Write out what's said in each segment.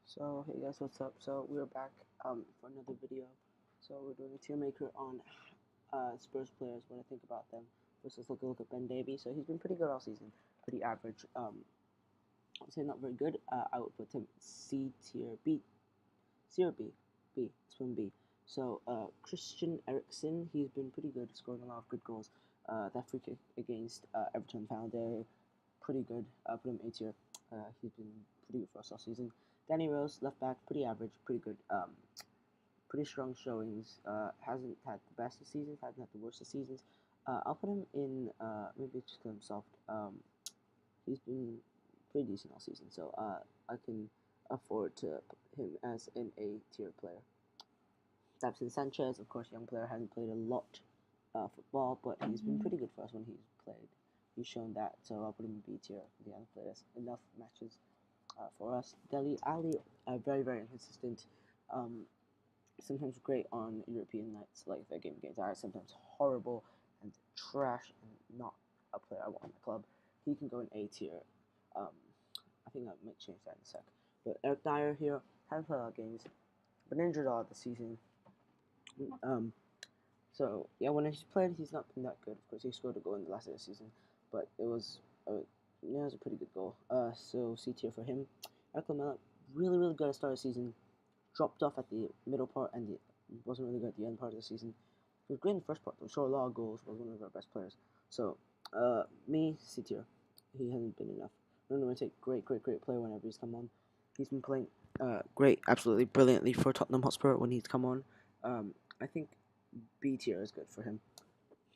So hey guys, what's up? So we're back for another video. So we're doing a tier maker on Spurs players, what I think about them. First, let's look at Ben Davies. So he's been pretty good all season, pretty average. I'd say not very good. I would put him C tier, C or B, B. It's from B. So Christian Eriksen, he's been pretty good, scoring a lot of good goals. That free kick against Everton final day, pretty good. Put him A tier. He's been pretty good for us all season. Danny Rose, left back, pretty average, pretty good. Pretty strong showings. Hasn't had the best of seasons, hasn't had the worst of seasons. I'll put him in maybe just because I'm soft. He's been pretty decent all season, so I can afford to put him as an A tier player. Davinson Sanchez, of course, young player, hasn't played a lot football, but he's been pretty good for us when he's played. He's shown that, so I'll put him in B tier. He hasn't played us enough matches for us. Deli Ali, very inconsistent. Sometimes great on European nights, like the game against Ireland. Sometimes horrible and trash and not a player I want in my club. He can go in A tier. Um, I think I might change that in a sec. But Eric Dyer here hasn't played a lot of games, been injured all the season. Um, so yeah, when he's played, he's not been that good. Of course, he scored a goal in the last of the season, but it was a pretty good goal. So C tier for him. Eric Lamela, really good at the start of the season, dropped off at the middle part and wasn't really good at the end part of the season. He was great in the first part, though. Scored a lot of goals. Was one of our best players. So me C tier. He hasn't been enough. Bruno Tate, great player whenever he's come on. He's been playing great, absolutely brilliantly for Tottenham Hotspur when he's come on. I think B tier is good for him.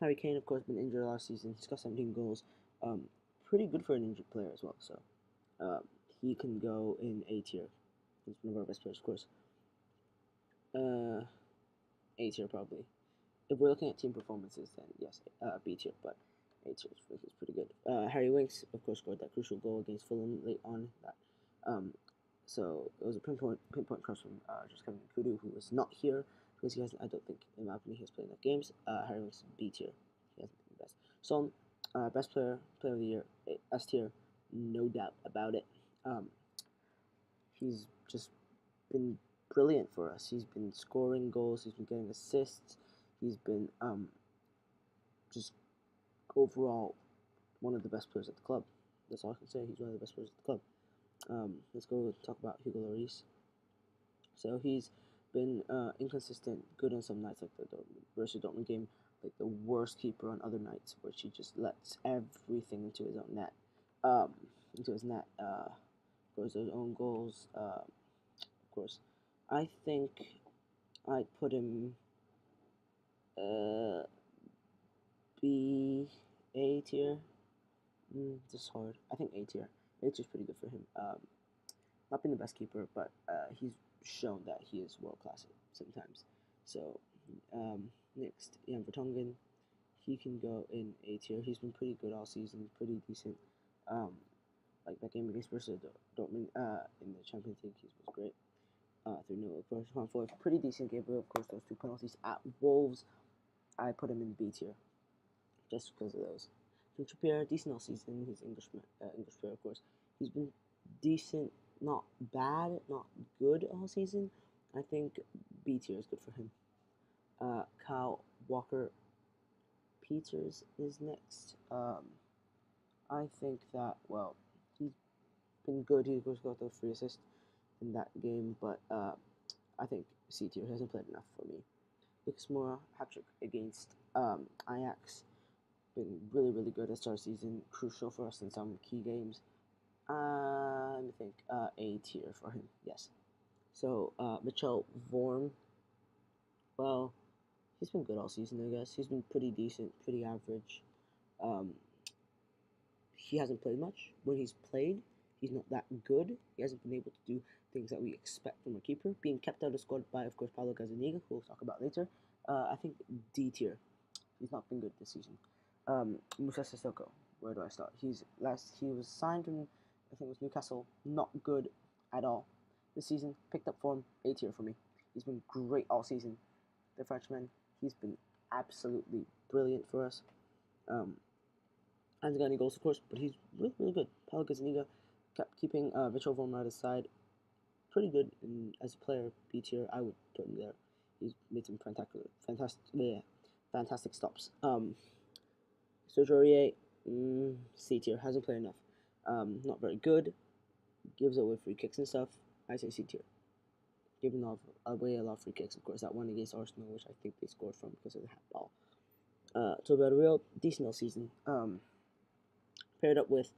Harry Kane, of course, been injured last season. He's got 17 goals. Pretty good for an injured player as well. So he can go in A tier. He's one of our best players, of course. A tier probably. If we're looking at team performances, then yes, B tier, but A tier is pretty good. Harry Winks, of course, scored that crucial goal against Fulham late on. So it was a pinpoint cross from just Kevin Kudu, who was not here because he hasn't. I don't think, in my opinion, he has played enough games. Harry Winks B tier. He hasn't been the best. Son, best player of the year, S tier, no doubt about it. He's just been brilliant for us. He's been scoring goals. He's been getting assists. He's been just overall one of the best players at the club. That's all I can say. He's one of the best players at the club. Let's go talk about Hugo Lloris. So he's been inconsistent, good on some nights, like the Dortmund game, like the worst keeper on other nights, where he just lets everything into his own net, into his net. Scores those own goals. Of course, I think I'd put him B A tier. This is hard. I think A tier. A tier is pretty good for him. Not been the best keeper, but he's shown that he is world class sometimes. So next, Jan Vertonghen, he can go in A tier. He's been pretty good all season, pretty decent. Like that game against Borussia Dortmund in the Champions League, he was great. 3-0, of course. Juan Foyth, pretty decent game, but of course those two penalties at Wolves, I put him in B tier, just because of those. Trippier, decent all season. He's English player, of course. He's been decent, not bad, not good all season. I think B tier is good for him. Kyle Walker Peters is next. I think that, well, he's been good. He got those 3 assists in that game, but I think C tier hasn't played enough for me. Lucas Moura, hat-trick against Ajax. Been really good at start season, crucial for us in some key games. I think A tier for him, yes. So Mitchell Vorm, well, he's been good all season, I guess. He's been pretty decent, pretty average. He hasn't played much. When he's played, he's not that good. He hasn't been able to do things that we expect from a keeper. Being kept out of the squad by, of course, Paulo Gazzaniga, who we'll talk about later. I think D tier. He's not been good this season. Musa Sissoko, where do I start? He was signed from, I think it was Newcastle, not good at all this season. Picked up form, A tier for me. He's been great all season. The Frenchman, he's been absolutely brilliant for us. Hasn't got any goals, of course, but he's really good. Paulo Gazzaniga kept keeping Mitchell Vorm at his side. pretty good as a player. B tier, I would put him there. He's made some fantastic stops. Serge Aurier, C tier, hasn't played enough. Not very good. Gives away free kicks and stuff. I say C tier. Giving away a lot of free kicks, of course. That one against Arsenal, which I think they scored from because of the handball. Toby Alderweireld, decent all season. Paired up with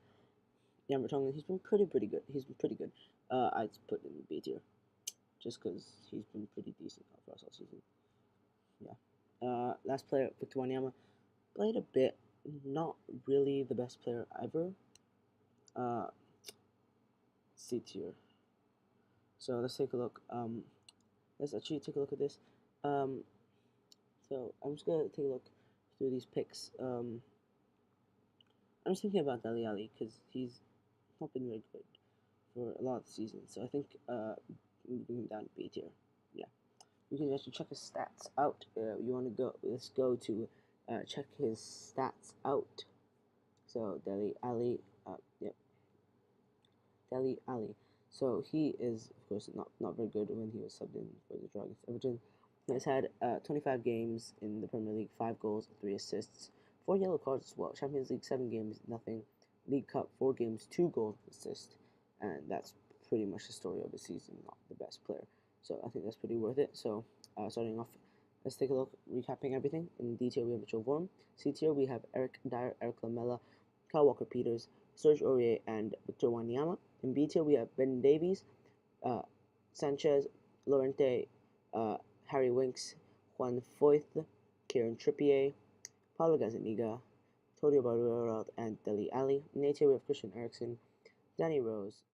Jan Vertonghen, he's been pretty good. He's been pretty good. I'd put him in B tier, just because he's been pretty decent for us all season. Yeah. Last player, Victor Wanyama, played a bit. Not really the best player ever. C tier. So let's take a look. Let's actually take a look at this. So I'm just gonna take a look through these picks. I'm just thinking about Dele Alli because he's not been very good for a lot of the season. So I think bring him down to B tier. Yeah, you can actually check his stats out. You want to go? Let's go to check his stats out. So Dele Alli, yep, Dele Alli. So he is, of course, not very good when he was subbed in for the draw against Everton. He has had 25 games in the Premier League, 5 goals, 3 assists, 4 yellow cards as well. Champions League, 7 games, nothing. League Cup, 4 games, 2 goals, assist, and that's pretty much the story of the season. Not the best player, so I think that's pretty worth it. So starting off, let's take a look, recapping everything. In D tier, we have Mitchell Vorm. C tier, we have Eric Dyer, Eric Lamela, Kyle Walker-Peters, Serge Aurier, and Victor Wanyama. In B tier, we have Ben Davies, Sanchez, Lorente, Harry Winks, Juan Foyth, Kieran Trippier, Paulo Gazzaniga, Todio Alderweireld, and Dele Alli. In A tier, we have Christian Eriksen, Danny Rose,